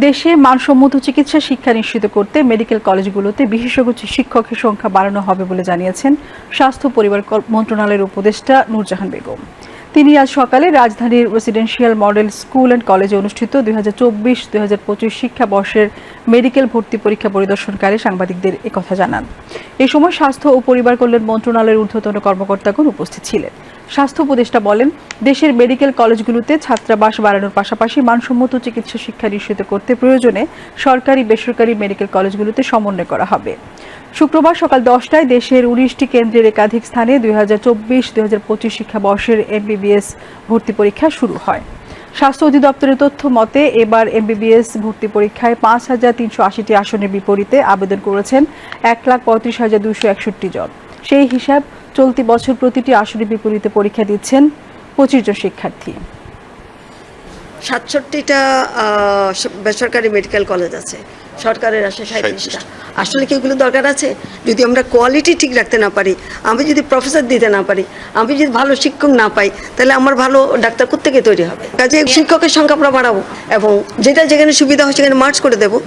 দেশে মানসম্মত চিকিৎসা শিক্ষা নিশ্চিত করতে মেডিকেল কলেজগুলোতে বিশেষজ্ঞ শিক্ষকের সংখ্যা বাড়ানো হবে বলে জানিয়েছেন স্বাস্থ্য পরিবার মন্ত্রণালয়ের উপদেষ্টা নূরজাহান বেগম। তিনি আজ সকালে রাজধানীর রেসিডেন্সিয়াল মডেল স্কুল অ্যান্ড কলেজে অনুষ্ঠিত 2024-2025 শিক্ষাবর্ষের মেডিকেল ভর্তি পরীক্ষা পরিদর্শনকালে সাংবাদিকদের একথা জানান। এ সময় স্বাস্থ্য ও পরিবার কল্যাণ মন্ত্রণালয়ের ঊর্ধ্বতন কর্মকর্তাগণ উপস্থিত ছিলেন। স্বাস্থ্য উপদেষ্টা বলেন, দেশের মেডিকেল কলেজগুলোতে ছাত্রাবাস বাড়ানোর পাশাপাশি মানসম্মত চিকিৎসা শিক্ষা নিশ্চিত করতে প্রয়োজনে সরকারি বেসরকারি মেডিকেল কলেজগুলোতে সমন্বয় করা হবে। শুক্রবার সকাল 10টায় দেশের 19টি কেন্দ্রের একাধিক স্থানে 2024-2025 শিক্ষাবর্ষের MBBS ভর্তি পরীক্ষা শুরু হয়। স্বাস্থ্য অধিদপ্তরের তথ্য মতে এবার MBBS ভর্তি পরীক্ষায় 5,380টি আসনের বিপরীতে আবেদন করেছেন 1,35,261 জন। সেই হিসাব চলতি বছর প্রতিটি আসনের বিপরীতে পরীক্ষা দিচ্ছেন 25 জন শিক্ষার্থী। 67টা বেসরকারি মেডিকেল কলেজ আছে, সরকারের আছে 37টা। আসলে কি এগুলো দরকার আছে? যদি আমরা কোয়ালিটি ঠিক রাখতে না পারি, আমি যদি প্রফেসর দিতে না পারি, আমি যদি ভালো শিক্ষক না পাই, তাহলে আমার ভালো ডাক্তার কোত্থেকে তৈরি হবে? কাজে শিক্ষকের সংখ্যা আমরা বাড়াবো এবং যেটা যেখানে সুবিধা হয় সেখানে মার্চ করে দেবো।